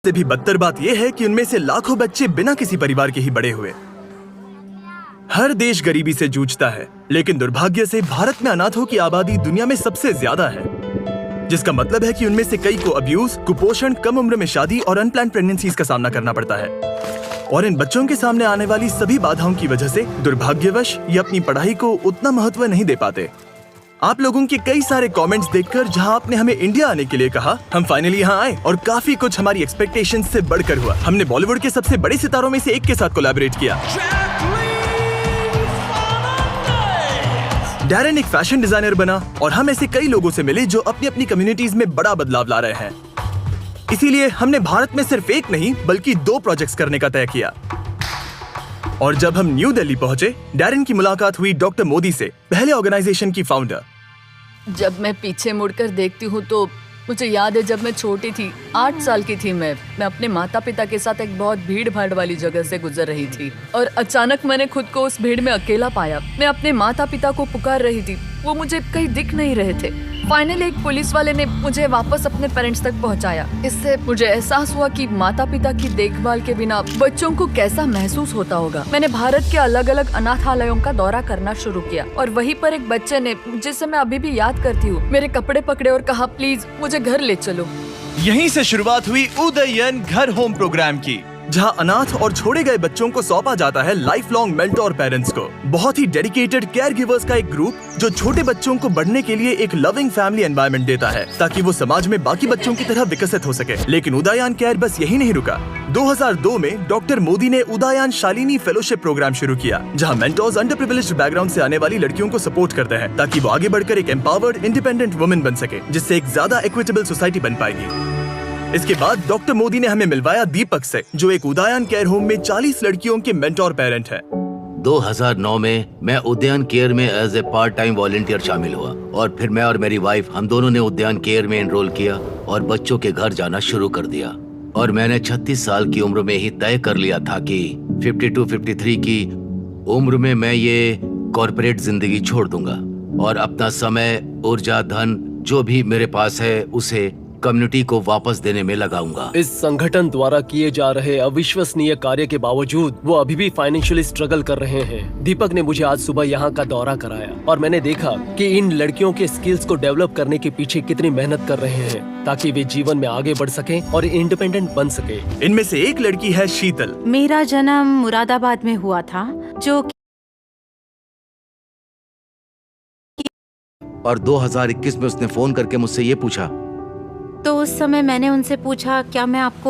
से भी बदतर बात यह है कि उनमें से लाखों बच्चे बिना किसी परिवार के ही बड़े हुए। हर देश गरीबी से जूझता है, लेकिन दुर्भाग्य से भारत में अनाथों की आबादी दुनिया में सबसे ज्यादा है, जिसका मतलब है कि उनमें से कई को अब्यूज, कुपोषण, कम उम्र में शादी और अनप्लान्ड प्रेगनेंसीज का सामना करना पड़ता है। और इन बच्चों के सामने आने वाली सभी बाधाओं की वजह से दुर्भाग्यवश ये अपनी पढ़ाई को उतना महत्व नहीं दे पाते। आप लोगों के कई सारे कमेंट्स देखकर जहां आपने हमें इंडिया आने के लिए कहा, हम फाइनली यहां आए और काफी कुछ हमारी एक्सपेक्टेशंस से बढ़कर हुआ। हमने बॉलीवुड के सबसे बड़े सितारों में से एक के साथ कोलैबोरेट किया। डैरेन एक फैशन डिजाइनर बना और हम ऐसे कई लोगों से मिले जो अपनी अपनी कम्युनिटीज में बड़ा बदलाव ला रहे हैं। इसीलिए हमने भारत में सिर्फ एक नहीं बल्कि 2 प्रोजेक्ट्स करने का तय किया। और जब हम न्यू दिल्ली पहुंचे, डैरेन की मुलाकात हुई डॉक्टर मोदी से, पहले ऑर्गेनाइजेशन की फाउंडर। जब मैं पीछे मुड़कर देखती हूँ तो मुझे याद है जब मैं छोटी थी, 8 साल की थी मैं अपने माता पिता के साथ एक बहुत भीड़ भाड़ वाली जगह से गुजर रही थी और अचानक मैंने खुद को उस भीड़ में अकेला पाया। मैं अपने माता पिता को पुकार रही थी, वो मुझे कहीं दिख नहीं रहे थे। फाइनली एक पुलिस वाले ने मुझे वापस अपने पेरेंट्स तक पहुंचाया। इससे मुझे एहसास हुआ कि माता पिता की देखभाल के बिना बच्चों को कैसा महसूस होता होगा। मैंने भारत के अलग अलग अनाथालयों का दौरा करना शुरू किया और वहीं पर एक बच्चे ने, जिसे मैं अभी भी याद करती हूँ, मेरे कपड़े पकड़े और कहा, प्लीज मुझे घर ले चलो। यहीं से शुरुआत हुई उदयन घर होम प्रोग्राम की, जहां अनाथ और छोड़े गए बच्चों को सौंपा जाता है लाइफ लॉन्ग मेंटोर पेरेंट्स को। बहुत ही डेडिकेटेड केयर गिवर्स का एक ग्रुप जो छोटे बच्चों को बढ़ने के लिए एक लविंग फैमिली एनवायरनमेंट देता है ताकि वो समाज में बाकी बच्चों की तरह विकसित हो सके। लेकिन उदयन केयर बस यही नहीं रुका। 2002 में डॉक्टर मोदी ने उदयन शालिनी फेलोशिप प्रोग्राम शुरू किया, जहां मेंटोर्स अंडर प्रिविलेज्ड बैकग्राउंड से आने वाली लड़कियों को सपोर्ट करते हैं ताकि वो आगे बढ़कर एक एम्पावर्ड इंडिपेंडेंट वुमेन बन सके, जिससे एक ज्यादा इक्विटेबल सोसाइटी बन पाएगी। इसके बाद डॉक्टर मोदी ने हमें मिलवाया दीपक से, जो एक उदयन केयर होम में 40 लड़कियों के मेंटोर पेरेंट है। 2009 में मैं उद्यान केयर में as a part time volunteer शामिल हुआ और फिर मैं और मेरी वाइफ, हम दोनों ने उद्यान केयर में एनरोल किया और बच्चों के घर जाना शुरू कर दिया। और मैंने 36 साल की उम्र में ही तय कर लिया था कि 52-53 की उम्र में मैं ये कॉर्पोरेट जिंदगी छोड़ दूंगा और अपना समय, ऊर्जा, धन जो भी मेरे पास है उसे कम्युनिटी को वापस देने में लगाऊंगा। इस संगठन द्वारा किए जा रहे अविश्वसनीय कार्य के बावजूद वो अभी भी फाइनेंशियली स्ट्रगल कर रहे हैं। दीपक ने मुझे आज सुबह यहाँ का दौरा कराया और मैंने देखा कि इन लड़कियों के स्किल्स को डेवलप करने के पीछे कितनी मेहनत कर रहे हैं ताकि वे जीवन में आगे बढ़ सकें और इंडिपेंडेंट बन सके। इनमें से एक लड़की है शीतल। मेरा जन्म मुरादाबाद में हुआ था, जो और 2021 में उसने फोन करके मुझसे ये पूछा। तो उस समय मैंने उनसे पूछा, क्या मैं आपको